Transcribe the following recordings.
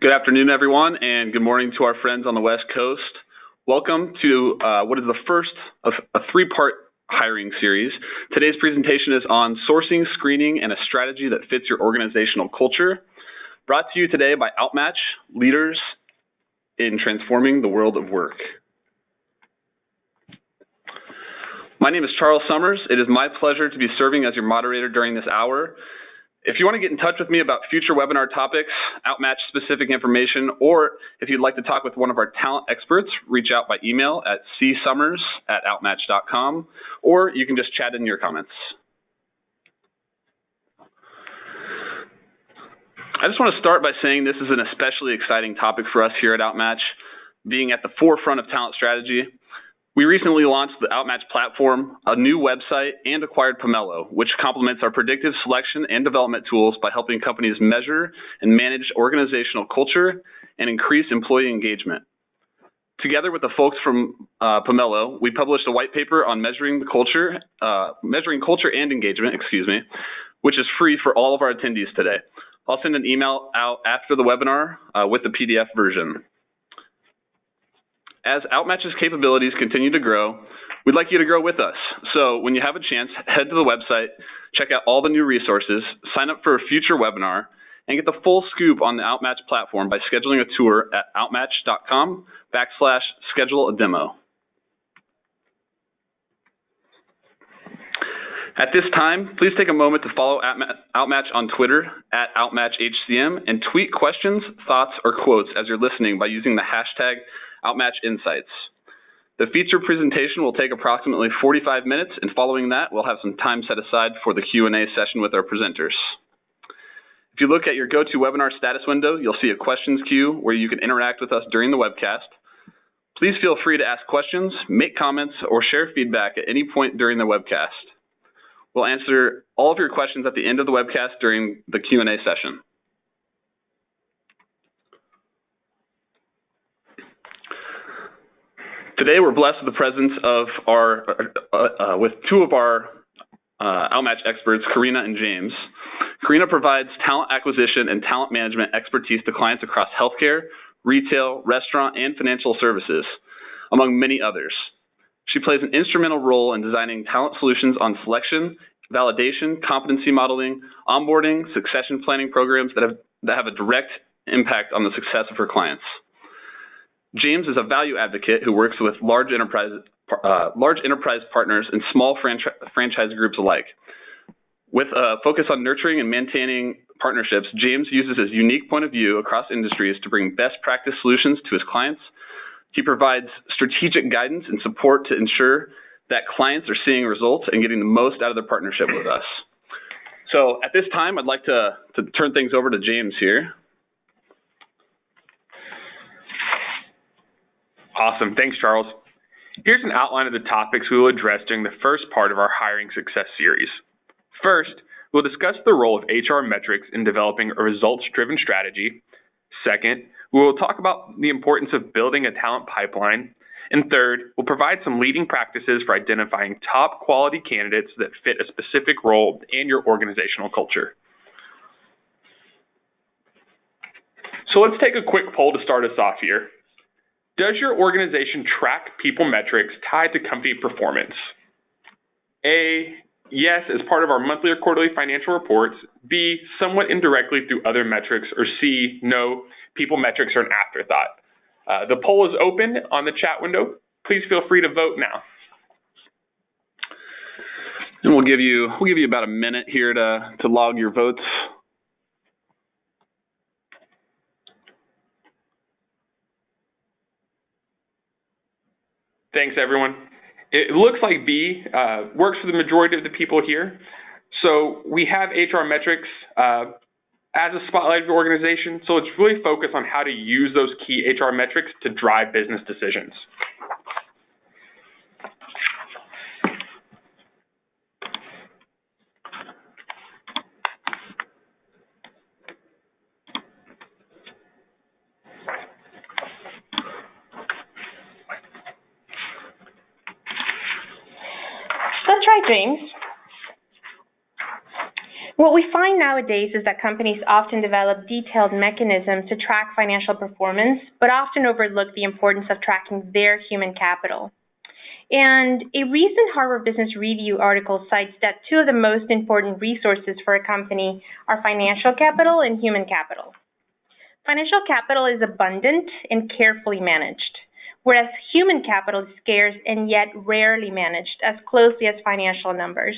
Good afternoon, everyone, and good morning to our friends on the West Coast. Welcome to what is the first of a three-part hiring series. Today's presentation is on sourcing, screening, and a strategy that fits your organizational culture. Brought to you today by OutMatch, leaders in transforming the world of work. My name is Charles Summers. It is my pleasure to be serving as your moderator during this hour. If you want to get in touch with me about future webinar topics, OutMatch specific information, or if you'd like to talk with one of our talent experts, reach out by email at csummers@outmatch.com, or you can just chat in your comments. I just want to start by saying this is an especially exciting topic for us here at OutMatch, being at the forefront of talent strategy. We recently launched the OutMatch platform, a new website, and acquired Pomelo, which complements our predictive selection and development tools by helping companies measure and manage organizational culture and increase employee engagement. Together with the folks from Pomelo, we published a white paper on measuring culture and engagement, which is free for all of our attendees today. I'll send an email out after the webinar with the PDF version. As OutMatch's capabilities continue to grow, we'd like you to grow with us. So when you have a chance, head to the website, check out all the new resources, sign up for a future webinar, and get the full scoop on the OutMatch platform by scheduling a tour at outmatch.com/schedule-a-demo. At this time, please take a moment to follow OutMatch on Twitter at OutMatchHCM and tweet questions, thoughts, or quotes as you're listening by using the hashtag OutMatch Insights. The feature presentation will take approximately 45 minutes, and following that, we'll have some time set aside for the Q&A session with our presenters. If you look at your GoToWebinar status window, you'll see a questions queue where you can interact with us during the webcast. Please feel free to ask questions, make comments, or share feedback at any point during the webcast. We'll answer all of your questions at the end of the webcast during the Q&A session. Today, we're blessed with the presence of with two of our OutMatch experts, Karina and James. Karina provides talent acquisition and talent management expertise to clients across healthcare, retail, restaurant, and financial services, among many others. She plays an instrumental role in designing talent solutions on selection, validation, competency modeling, onboarding, succession planning programs that have a direct impact on the success of her clients. James is a value advocate who works with large enterprise partners and small franchise groups alike. With a focus on nurturing and maintaining partnerships, James uses his unique point of view across industries to bring best practice solutions to his clients. He provides strategic guidance and support to ensure that clients are seeing results and getting the most out of their partnership with us. So at this time, I'd like to turn things over to James here. Awesome. Thanks, Charles. Here's an outline of the topics we will address during the first part of our Hiring Success series. First, we'll discuss the role of HR metrics in developing a results-driven strategy. Second, we will talk about the importance of building a talent pipeline. And third, we'll provide some leading practices for identifying top quality candidates that fit a specific role and your organizational culture. So let's take a quick poll to start us off here. Does your organization track people metrics tied to company performance? A, yes, as part of our monthly or quarterly financial reports. B, somewhat indirectly through other metrics. Or C, no, people metrics are an afterthought. The poll is open on the chat window. Please feel free to vote now. And we'll give you about a minute here to log your votes. Thanks, everyone. It looks like B works for the majority of the people here. So we have HR metrics as a spotlight of your organization. So it's really focused on how to use those key HR metrics to drive business decisions. That's right, James. What we find nowadays is that companies often develop detailed mechanisms to track financial performance, but often overlook the importance of tracking their human capital. And a recent Harvard Business Review article cites that two of the most important resources for a company are financial capital and human capital. Financial capital is abundant and carefully managed, whereas human capital is scarce and yet rarely managed as closely as financial numbers.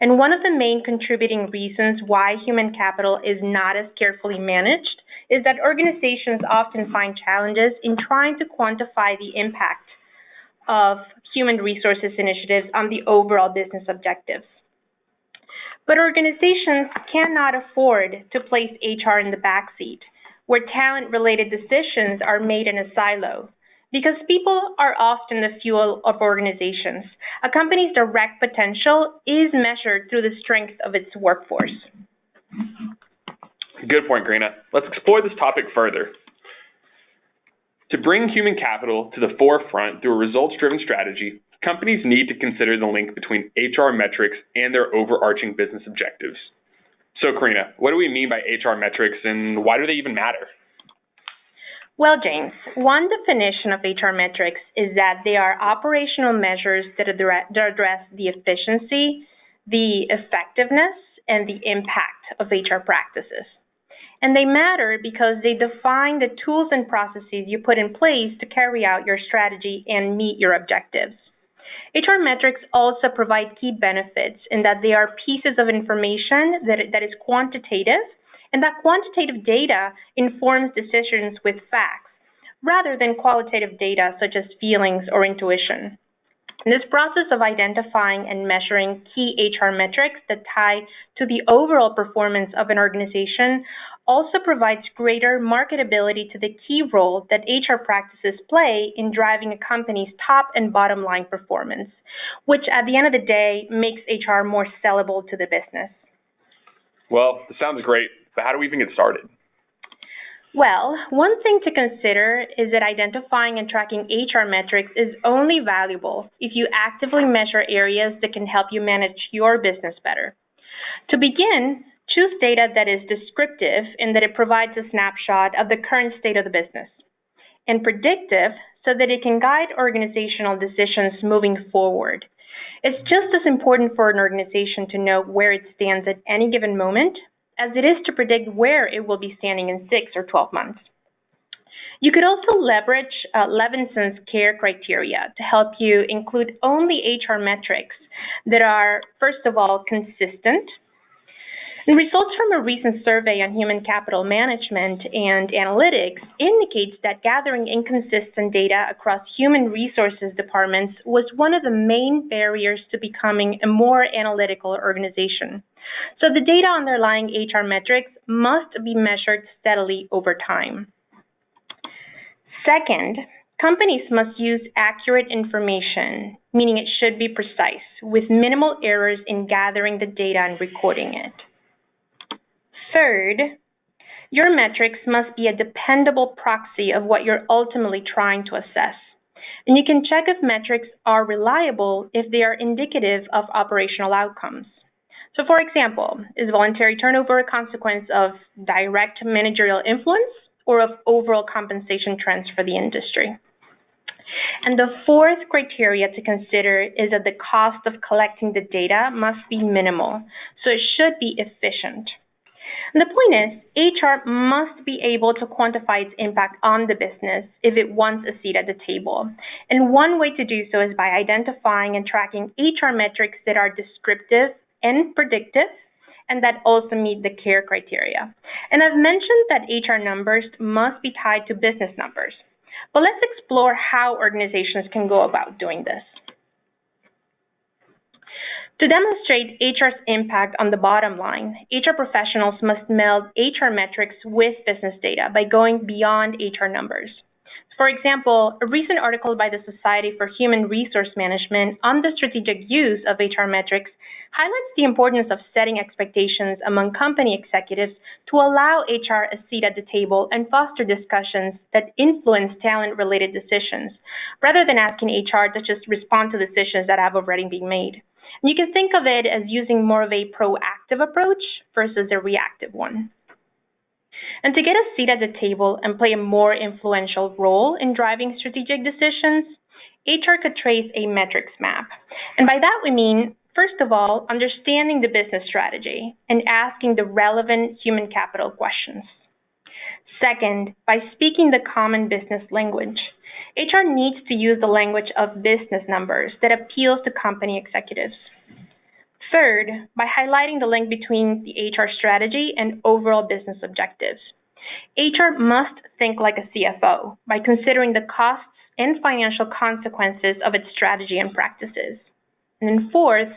And one of the main contributing reasons why human capital is not as carefully managed is that organizations often find challenges in trying to quantify the impact of human resources initiatives on the overall business objectives. But organizations cannot afford to place HR in the backseat, where talent-related decisions are made in a silo, because people are often the fuel of organizations. A company's direct potential is measured through the strength of its workforce. Good point, Karina. Let's explore this topic further. To bring human capital to the forefront through a results-driven strategy, companies need to consider the link between HR metrics and their overarching business objectives. So, Karina, what do we mean by HR metrics and why do they even matter? Well, James, one definition of HR metrics is that they are operational measures that address the efficiency, the effectiveness, and the impact of HR practices. And they matter because they define the tools and processes you put in place to carry out your strategy and meet your objectives. HR metrics also provide key benefits in that they are pieces of information that is quantitative, and that quantitative data informs decisions with facts, rather than qualitative data such as feelings or intuition. This process of identifying and measuring key HR metrics that tie to the overall performance of an organization also provides greater marketability to the key role that HR practices play in driving a company's top and bottom line performance, which at the end of the day makes HR more sellable to the business. Well, this sounds great, but how do we even get started? Well, one thing to consider is that identifying and tracking HR metrics is only valuable if you actively measure areas that can help you manage your business better. To begin, choose data that is descriptive in that it provides a snapshot of the current state of the business, and predictive so that it can guide organizational decisions moving forward. It's just as important for an organization to know where it stands at any given moment as it is to predict where it will be standing in 6 or 12 months. You could also leverage Levinson's CARE criteria to help you include only HR metrics that are, first of all, consistent. The results from a recent survey on human capital management and analytics indicates that gathering inconsistent data across human resources departments was one of the main barriers to becoming a more analytical organization. So the data underlying HR metrics must be measured steadily over time. Second, companies must use accurate information, meaning it should be precise, with minimal errors in gathering the data and recording it. Third, your metrics must be a dependable proxy of what you're ultimately trying to assess. And you can check if metrics are reliable if they are indicative of operational outcomes. So for example, is voluntary turnover a consequence of direct managerial influence or of overall compensation trends for the industry? And the fourth criteria to consider is that the cost of collecting the data must be minimal, so it should be efficient. And the point is, HR must be able to quantify its impact on the business if it wants a seat at the table. And one way to do so is by identifying and tracking HR metrics that are descriptive and predictive, and that also meet the CARE criteria. And I've mentioned that HR numbers must be tied to business numbers. But let's explore how organizations can go about doing this. To demonstrate HR's impact on the bottom line, HR professionals must meld HR metrics with business data by going beyond HR numbers. For example, a recent article by the Society for Human Resource Management on the strategic use of HR metrics highlights the importance of setting expectations among company executives to allow HR a seat at the table and foster discussions that influence talent-related decisions, rather than asking HR to just respond to decisions that have already been made. And you can think of it as using more of a proactive approach versus a reactive one. And to get a seat at the table and play a more influential role in driving strategic decisions, HR could trace a metrics map. And by that we mean, first of all, understanding the business strategy and asking the relevant human capital questions. Second, by speaking the common business language. HR needs to use the language of business numbers that appeals to company executives. Third, by highlighting the link between the HR strategy and overall business objectives. HR must think like a CFO by considering the costs and financial consequences of its strategy and practices. And then fourth,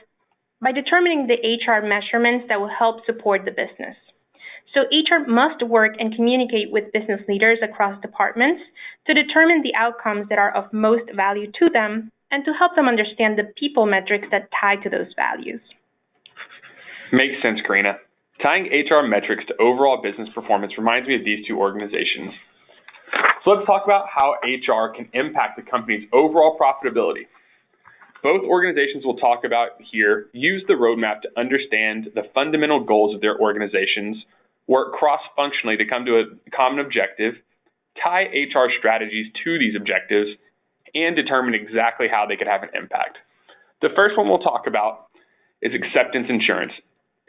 by determining the HR measurements that will help support the business. So HR must work and communicate with business leaders across departments to determine the outcomes that are of most value to them and to help them understand the people metrics that tie to those values. Makes sense, Karina. Tying HR metrics to overall business performance reminds me of these two organizations. So let's talk about how HR can impact the company's overall profitability. Both organizations we'll talk about here use the roadmap to understand the fundamental goals of their organizations, work cross-functionally to come to a common objective, tie HR strategies to these objectives, and determine exactly how they could have an impact. The first one we'll talk about is acceptance insurance.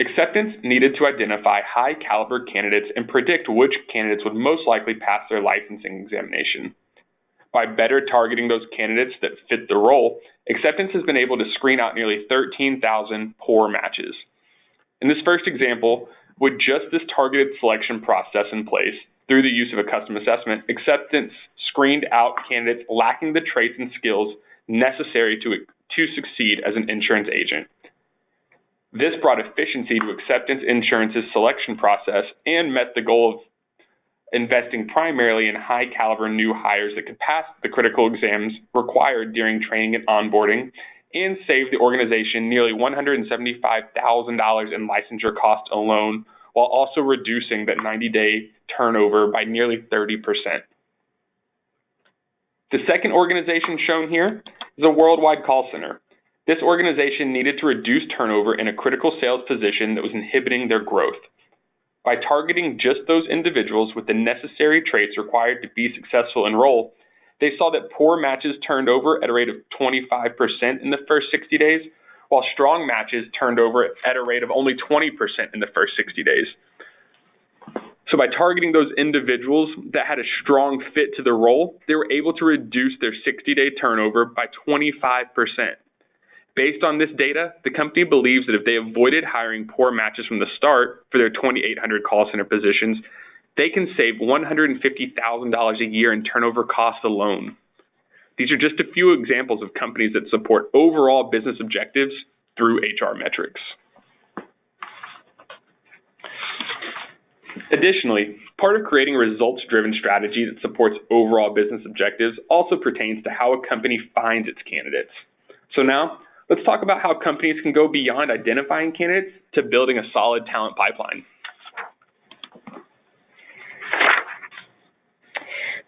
Acceptance needed to identify high-caliber candidates and predict which candidates would most likely pass their licensing examination. By better targeting those candidates that fit the role, Acceptance has been able to screen out nearly 13,000 poor matches. In this first example, with just this targeted selection process in place, through the use of a custom assessment, Acceptance screened out candidates lacking the traits and skills necessary to succeed as an insurance agent. This brought efficiency to Acceptance Insurance's selection process and met the goal of investing primarily in high-caliber new hires that could pass the critical exams required during training and onboarding, and save the organization nearly $175,000 in licensure costs alone, while also reducing that 90-day turnover by nearly 30%. The second organization shown here is a worldwide call center. This organization needed to reduce turnover in a critical sales position that was inhibiting their growth. By targeting just those individuals with the necessary traits required to be successful in role, they saw that poor matches turned over at a rate of 25% in the first 60 days, while strong matches turned over at a rate of only 20% in the first 60 days. So by targeting those individuals that had a strong fit to the role, they were able to reduce their 60-day turnover by 25%. Based on this data, the company believes that if they avoided hiring poor matches from the start for their 2,800 call center positions, they can save $150,000 a year in turnover costs alone. These are just a few examples of companies that support overall business objectives through HR metrics. Additionally, part of creating a results-driven strategy that supports overall business objectives also pertains to how a company finds its candidates. So now, let's talk about how companies can go beyond identifying candidates to building a solid talent pipeline.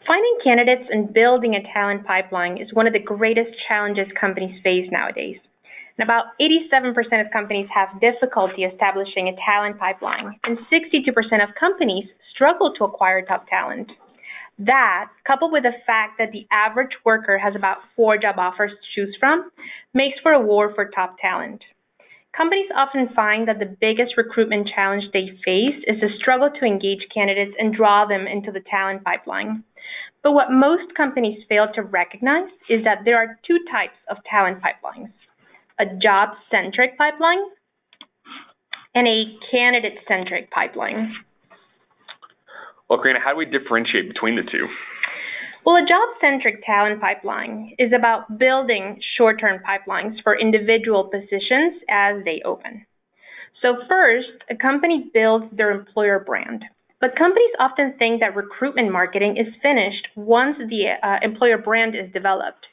Finding candidates and building a talent pipeline is one of the greatest challenges companies face nowadays. And about 87% of companies have difficulty establishing a talent pipeline, and 62% of companies struggle to acquire top talent. That, coupled with the fact that the average worker has about 4 job offers to choose from, makes for a war for top talent. Companies often find that the biggest recruitment challenge they face is the struggle to engage candidates and draw them into the talent pipeline. But what most companies fail to recognize is that there are 2 types of talent pipelines: a job-centric pipeline and a candidate-centric pipeline. Well, Karina, how do we differentiate between the two? Well, a job-centric talent pipeline is about building short-term pipelines for individual positions as they open. So first, a company builds their employer brand. But companies often think that recruitment marketing is finished once the employer brand is developed.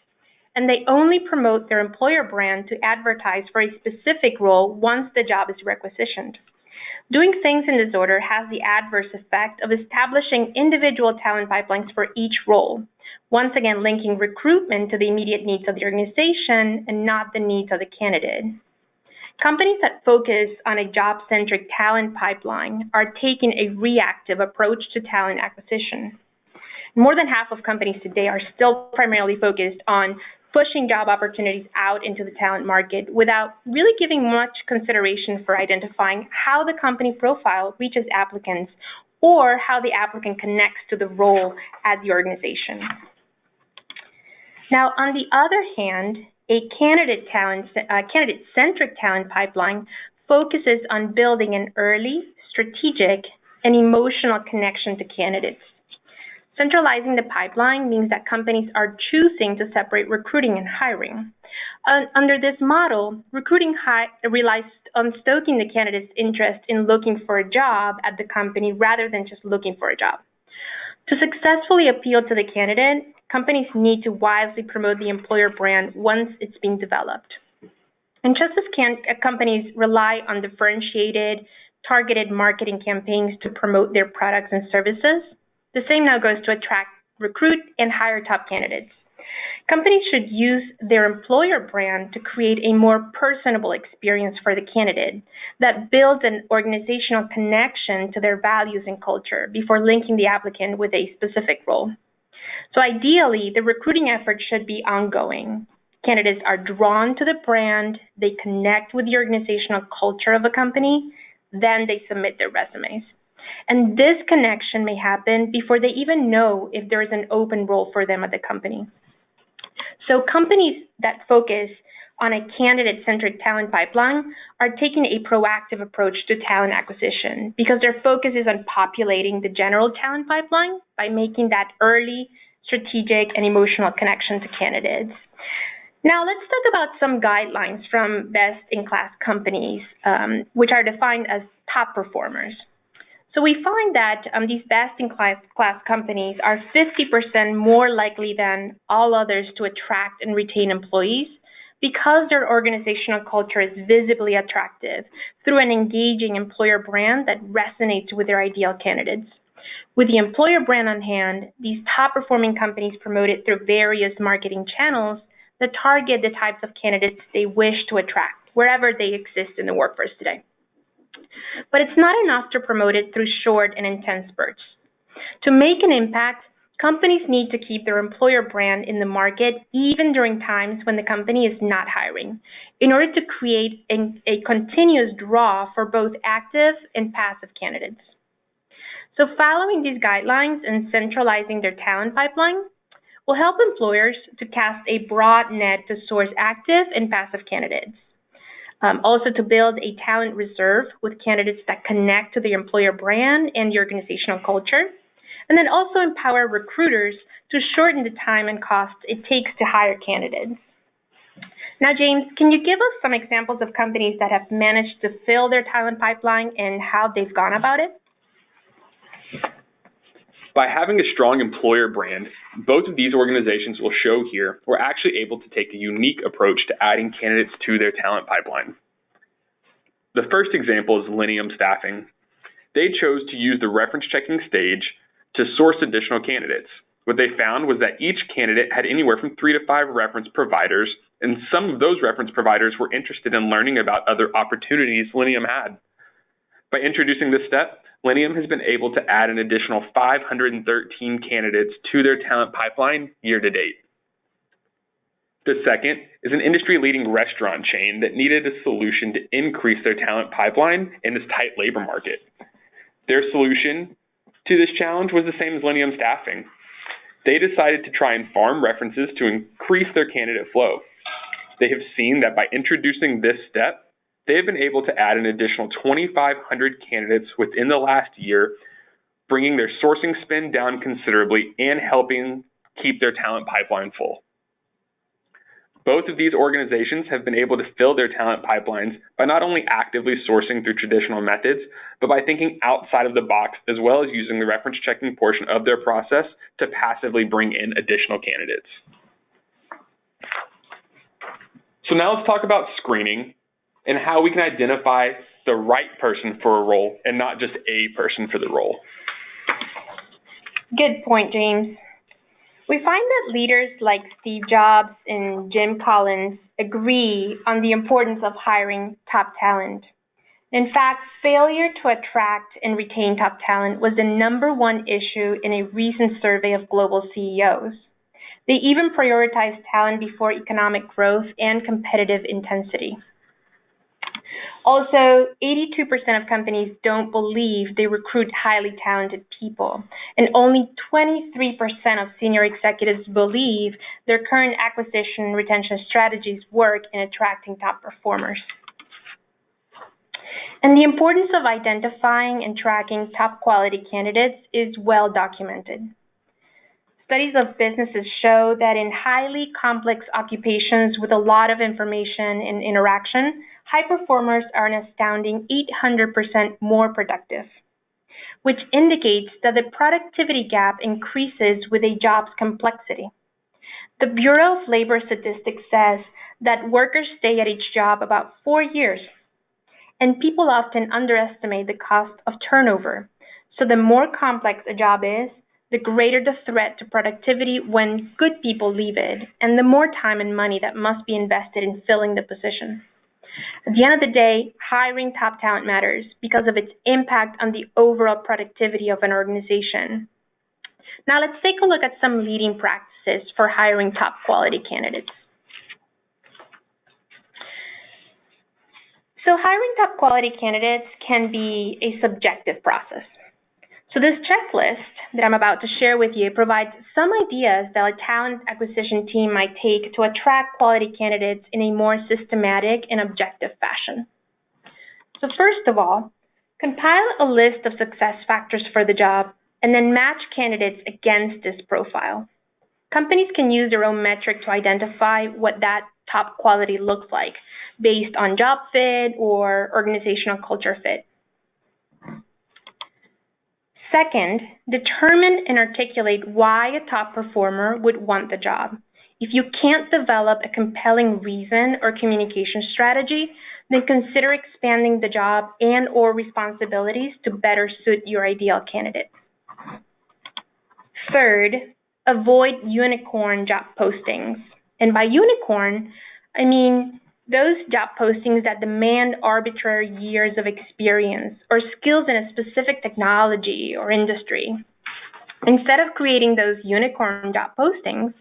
And they only promote their employer brand to advertise for a specific role once the job is requisitioned. Doing things in this order has the adverse effect of establishing individual talent pipelines for each role, once again linking recruitment to the immediate needs of the organization and not the needs of the candidate. Companies that focus on a job-centric talent pipeline are taking a reactive approach to talent acquisition. More than half of companies today are still primarily focused on pushing job opportunities out into the talent market without really giving much consideration for identifying how the company profile reaches applicants or how the applicant connects to the role at the organization. Now, on the other hand, a candidate-centric talent pipeline focuses on building an early, strategic, and emotional connection to candidates. Centralizing the pipeline means that companies are choosing to separate recruiting and hiring. Under this model, recruiting relies on stoking the candidate's interest in looking for a job at the company rather than just looking for a job. To successfully appeal to the candidate, companies need to wisely promote the employer brand once it's been developed. And just as companies rely on differentiated, targeted marketing campaigns to promote their products and services, the same now goes to attract, recruit, and hire top candidates. Companies should use their employer brand to create a more personable experience for the candidate that builds an organizational connection to their values and culture before linking the applicant with a specific role. So ideally, the recruiting effort should be ongoing. Candidates are drawn to the brand, they connect with the organizational culture of a company, then they submit their resumes. And this connection may happen before they even know if there is an open role for them at the company. So companies that focus on a candidate-centric talent pipeline are taking a proactive approach to talent acquisition because their focus is on populating the general talent pipeline by making that early, strategic, and emotional connection to candidates. Now, let's talk about some guidelines from best-in-class companies, which are defined as top performers. So we find that these best-in-class companies are 50% more likely than all others to attract and retain employees because their organizational culture is visibly attractive through an engaging employer brand that resonates with their ideal candidates. With the employer brand on hand, these top-performing companies promote it through various marketing channels that target the types of candidates they wish to attract, wherever they exist in the workforce today. But it's not enough to promote it through short and intense spurts. To make an impact, companies need to keep their employer brand in the market even during times when the company is not hiring, in order to create a continuous draw for both active and passive candidates. So following these guidelines and centralizing their talent pipeline will help employers to cast a broad net to source active and passive candidates. Also to build a talent reserve with candidates that connect to the employer brand and the organizational culture, and then also empower recruiters to shorten the time and cost it takes to hire candidates. Now, James, can you give us some examples of companies that have managed to fill their talent pipeline and how they've gone about it? By having a strong employer brand, both of these organizations will show here we're actually able to take a unique approach to adding candidates to their talent pipeline. The first example is Lineum Staffing. They chose to use the reference checking stage to source additional candidates. What they found was that each candidate had anywhere from 3 to 5 reference providers, and some of those reference providers were interested in learning about other opportunities Lineum had. By introducing this step, Lineum has been able to add an additional 513 candidates to their talent pipeline year to date. The second is an industry-leading restaurant chain that needed a solution to increase their talent pipeline in this tight labor market. Their solution to this challenge was the same as Lineum Staffing. They decided to try and farm references to increase their candidate flow. They have seen that by introducing this step, they have been able to add an additional 2,500 candidates within the last year, bringing their sourcing spend down considerably and helping keep their talent pipeline full. Both of these organizations have been able to fill their talent pipelines by not only actively sourcing through traditional methods, but by thinking outside of the box, as well as using the reference checking portion of their process to passively bring in additional candidates. So now let's talk about screening and how we can identify the right person for a role and not just a person for the role. Good point, James. We find that leaders like Steve Jobs and Jim Collins agree on the importance of hiring top talent. In fact, failure to attract and retain top talent was the #1 issue in a recent survey of global CEOs. They even prioritized talent before economic growth and competitive intensity. Also, 82% of companies don't believe they recruit highly talented people, and only 23% of senior executives believe their current acquisition and retention strategies work in attracting top performers. And the importance of identifying and tracking top quality candidates is well documented. Studies of businesses show that in highly complex occupations with a lot of information and interaction, high performers are an astounding 800% more productive, which indicates that the productivity gap increases with a job's complexity. The Bureau of Labor Statistics says that workers stay at each job about 4 years, and people often underestimate the cost of turnover. So the more complex a job is, the greater the threat to productivity when good people leave it, and the more time and money that must be invested in filling the position. At the end of the day, hiring top talent matters because of its impact on the overall productivity of an organization. Now let's take a look at some leading practices for hiring top quality candidates. So hiring top quality candidates can be a subjective process. So this checklist that I'm about to share with you provides some ideas that a talent acquisition team might take to attract quality candidates in a more systematic and objective fashion. So first of all, compile a list of success factors for the job and then match candidates against this profile. Companies can use their own metric to identify what that top quality looks like based on job fit or organizational culture fit. Second, determine and articulate why a top performer would want the job. If you can't develop a compelling reason or communication strategy, then consider expanding the job and or responsibilities to better suit your ideal candidate. Third, avoid unicorn job postings. And by unicorn, I mean those job postings that demand arbitrary years of experience or skills in a specific technology or industry. Instead of creating those unicorn job postings,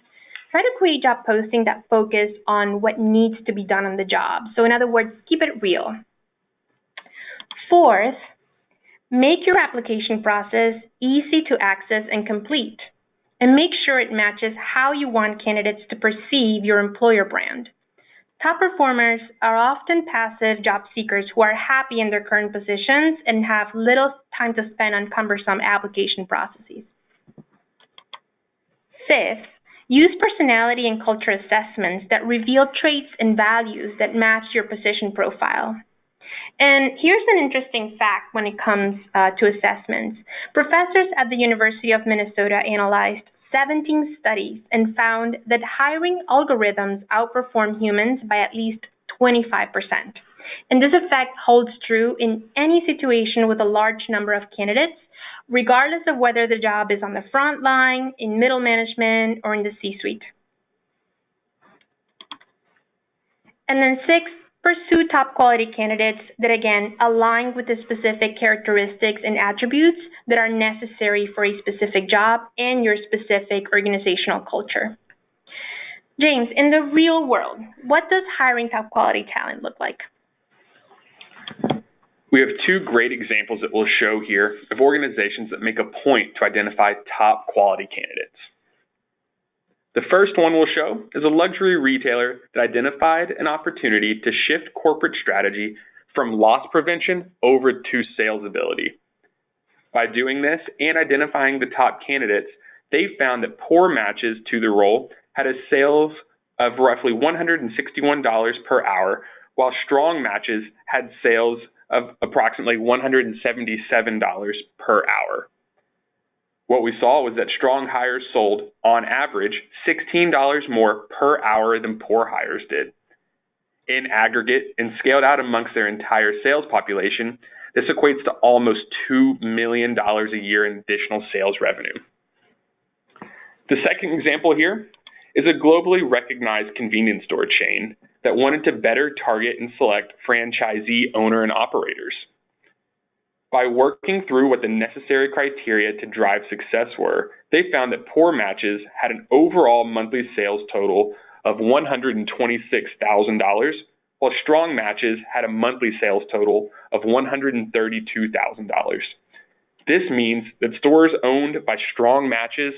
try to create job postings that focus on what needs to be done on the job. So in other words, keep it real. Fourth, make your application process easy to access and complete, and make sure it matches how you want candidates to perceive your employer brand. Top performers are often passive job seekers who are happy in their current positions and have little time to spend on cumbersome application processes. Fifth, use personality and culture assessments that reveal traits and values that match your position profile. And here's an interesting fact when it comes to assessments. Professors at the University of Minnesota analyzed 17 studies and found that hiring algorithms outperform humans by at least 25%. And this effect holds true in any situation with a large number of candidates, regardless of whether the job is on the front line, in middle management, or in the C-suite. And then sixth, pursue top quality candidates that, again, align with the specific characteristics and attributes that are necessary for a specific job and your specific organizational culture. James, in the real world, what does hiring top quality talent look like? We have two great examples that we'll show here of organizations that make a point to identify top quality candidates. The first one we'll show is a luxury retailer that identified an opportunity to shift corporate strategy from loss prevention over to sales ability. By doing this and identifying the top candidates, they found that poor matches to the role had a sales of roughly $161 per hour, while strong matches had sales of approximately $177 per hour. What we saw was that strong hires sold, on average, $16 more per hour than poor hires did. In aggregate and scaled out amongst their entire sales population, this equates to almost $2 million a year in additional sales revenue. The second example here is a globally recognized convenience store chain that wanted to better target and select franchisee owner and operators. By working through what the necessary criteria to drive success were, they found that poor matches had an overall monthly sales total of $126,000, while strong matches had a monthly sales total of $132,000. This means that stores owned by strong matches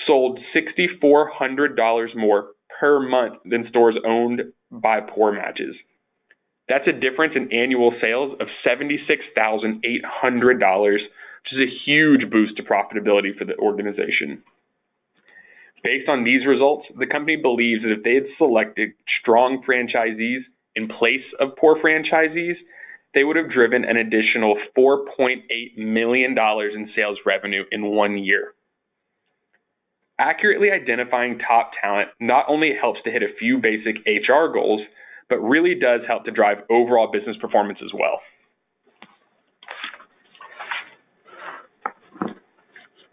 sold $6,400 more per month than stores owned by poor matches. That's a difference in annual sales of $76,800, which is a huge boost to profitability for the organization. Based on these results, the company believes that if they had selected strong franchisees in place of poor franchisees, they would have driven an additional $4.8 million in sales revenue in 1 year. Accurately identifying top talent not only helps to hit a few basic HR goals, but really does help to drive overall business performance as well.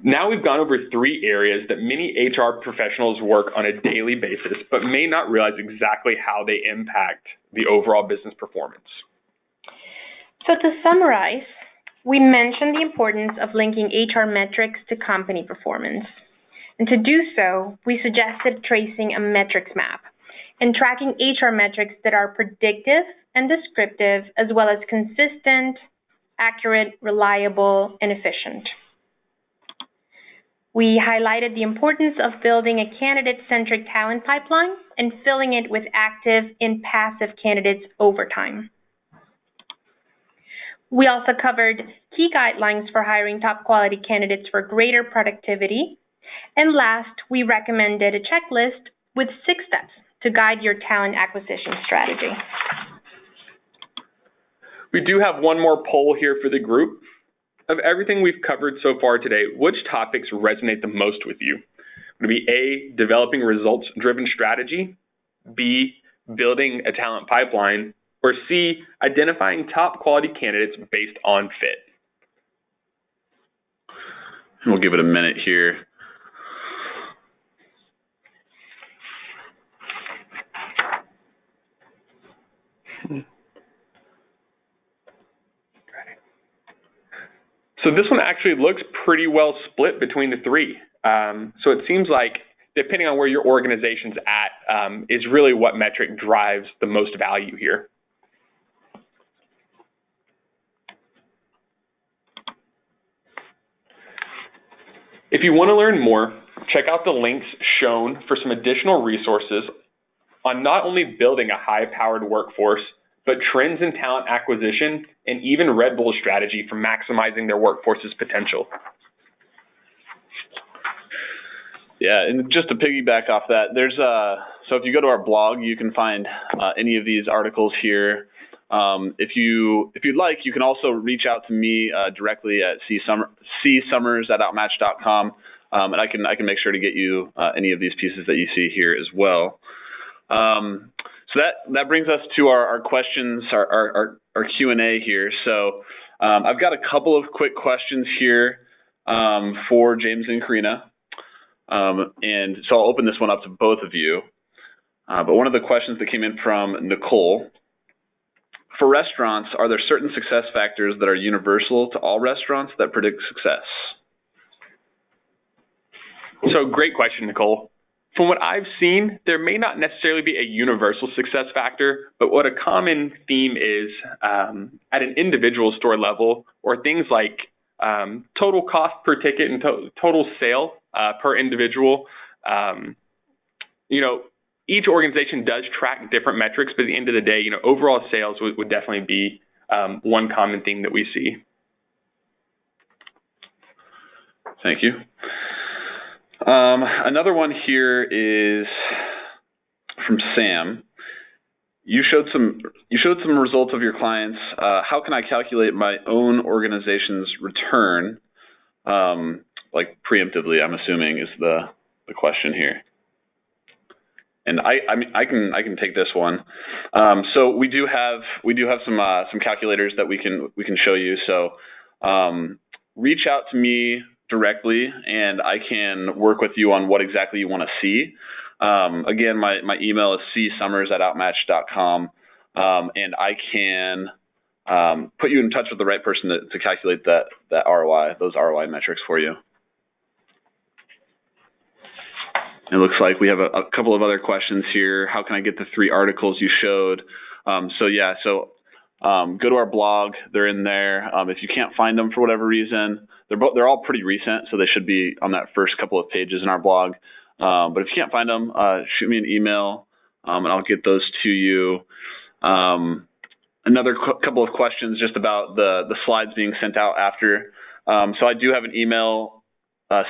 Now we've gone over 3 areas that many HR professionals work on a daily basis, but may not realize exactly how they impact the overall business performance. So to summarize, we mentioned the importance of linking HR metrics to company performance. And to do so, we suggested tracing a metrics map and tracking HR metrics that are predictive and descriptive, as well as consistent, accurate, reliable, and efficient. We highlighted the importance of building a candidate-centric talent pipeline and filling it with active and passive candidates over time. We also covered key guidelines for hiring top quality candidates for greater productivity. And last, we recommended a checklist with 6 steps to guide your talent acquisition strategy. We do have one more poll here for the group. Of everything we've covered so far today, which topics resonate the most with you? Would it be A, developing results-driven strategy, B, building a talent pipeline, or C, identifying top quality candidates based on fit? We'll give it a minute here. So this one actually looks pretty well split between the 3. So it seems like, depending on where your organization's at, is really what metric drives the most value here. If you want to learn more, check out the links shown for some additional resources on not only building a high-powered workforce, but trends in talent acquisition and even Red Bull's strategy for maximizing their workforce's potential. Yeah, and just to piggyback off that, there's so if you go to our blog, you can find any of these articles here. If you'd like, you can also reach out to me directly at csummers@outmatch.com, and I can make sure to get you any of these pieces that you see here as well. So that brings us to our questions, our Q&A here. So I've got a couple of quick questions here for James and Karina, and so I'll open this one up to both of you. But one of the questions that came in from Nicole: for restaurants, are there certain success factors that are universal to all restaurants that predict success? So great question, Nicole. From what I've seen, there may not necessarily be a universal success factor, but what a common theme is at an individual store level, or things like total cost per ticket and total sale per individual. Each organization does track different metrics, but at the end of the day, overall sales would definitely be one common theme that we see. Thank you. Another one here is from Sam. You showed some results of your clients. How can I calculate my own organization's return? Like preemptively, I'm assuming is the question here. And I can take this one. So we do have some calculators that we can show you. So reach out to me directly, and I can work with you on what exactly you want to see. Again, my email is csummers@outmatch.com, and I can put you in touch with the right person to calculate that ROI, those ROI metrics for you. It looks like we have a couple of other questions here. How can I get the 3 articles you showed? So go to our blog. They're in there. If you can't find them for whatever reason, they're all pretty recent, so they should be on that first couple of pages in our blog. But if you can't find them, shoot me an email, and I'll get those to you. Another couple of questions just about the slides being sent out after. So I do have an email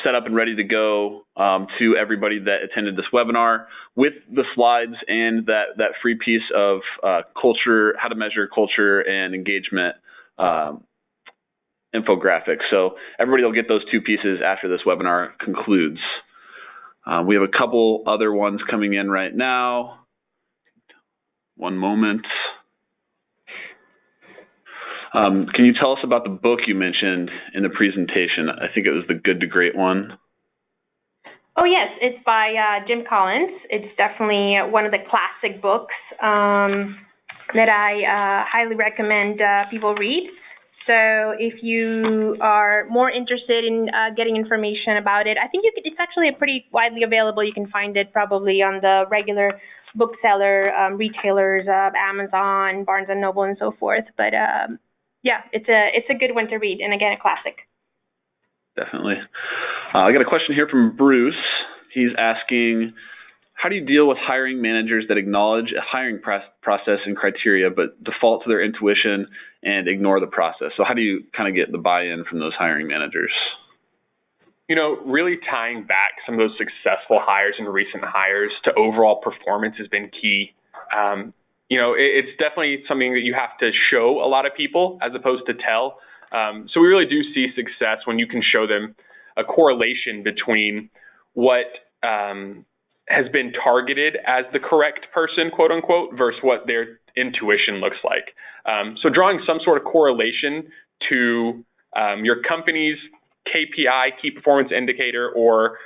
set up and ready to go to everybody that attended this webinar with the slides and that free piece of culture, how to measure culture and engagement infographic. So everybody will get those 2 pieces after this webinar concludes. We have a couple other ones coming in right now. One moment. Can you tell us about the book you mentioned in the presentation? I think it was the Good to Great one. Oh, yes. It's by Jim Collins. It's definitely one of the classic books that I highly recommend people read. So if you are more interested in getting information about it, I think it's actually pretty widely available. You can find it probably on the regular bookseller retailers, Amazon, Barnes & Noble, and so forth. But yeah, it's a good one to read, and again, a classic. Definitely. I got a question here from Bruce. He's asking, how do you deal with hiring managers that acknowledge a hiring process and criteria, but default to their intuition and ignore the process? So how do you kind of get the buy-in from those hiring managers? You know, really tying back some of those successful hires and recent hires to overall performance has been key. You know, it's definitely something that you have to show a lot of people as opposed to tell. So we really do see success when you can show them a correlation between what has been targeted as the correct person, quote unquote, versus what their intuition looks like. So drawing some sort of correlation to your company's KPI, key performance indicator, or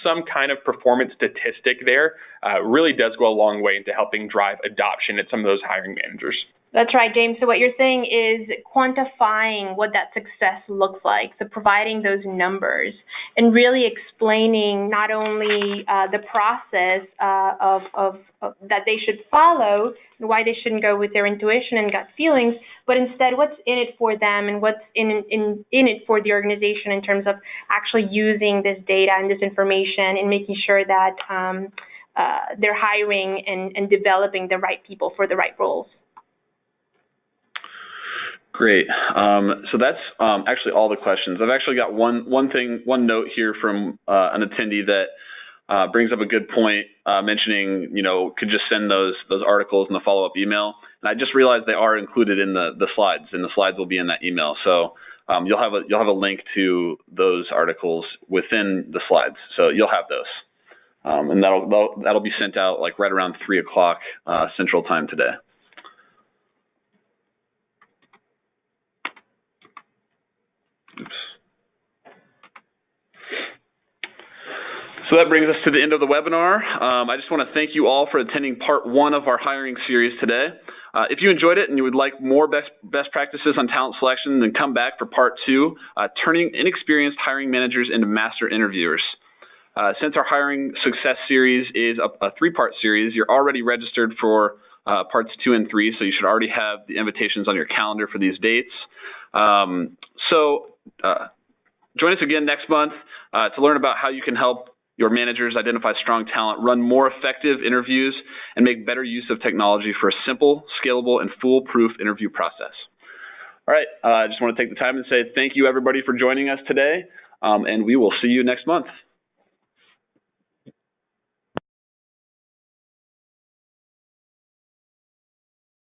some kind of performance statistic there really does go a long way into helping drive adoption at some of those hiring managers. That's right, James. So what you're saying is quantifying what that success looks like, so providing those numbers and really explaining not only the process of that they should follow and why they shouldn't go with their intuition and gut feelings, but instead what's in it for them and what's in it for the organization in terms of actually using this data and this information and making sure that they're hiring and developing the right people for the right roles. Great. So that's actually all the questions. I've actually got one note here from an attendee that brings up a good point, mentioning, could just send those articles in the follow-up email. And I just realized they are included in the slides, and the slides will be in that email. So you'll have a link to those articles within the slides. So you'll have those, and that'll be sent out like right around 3 o'clock Central Time today. Oops. So that brings us to the end of the webinar. I just want to thank you all for attending part 1 of our hiring series today. If you enjoyed it and you would like more best practices on talent selection, then come back for part 2, turning inexperienced hiring managers into master interviewers. Since our hiring success series is a 3-part series, you're already registered for parts 2 and 3, so you should already have the invitations on your calendar for these dates. Join us again next month to learn about how you can help your managers identify strong talent, run more effective interviews, and make better use of technology for a simple, scalable, and foolproof interview process. All right, I just want to take the time and say thank you, everybody, for joining us today, and we will see you next month.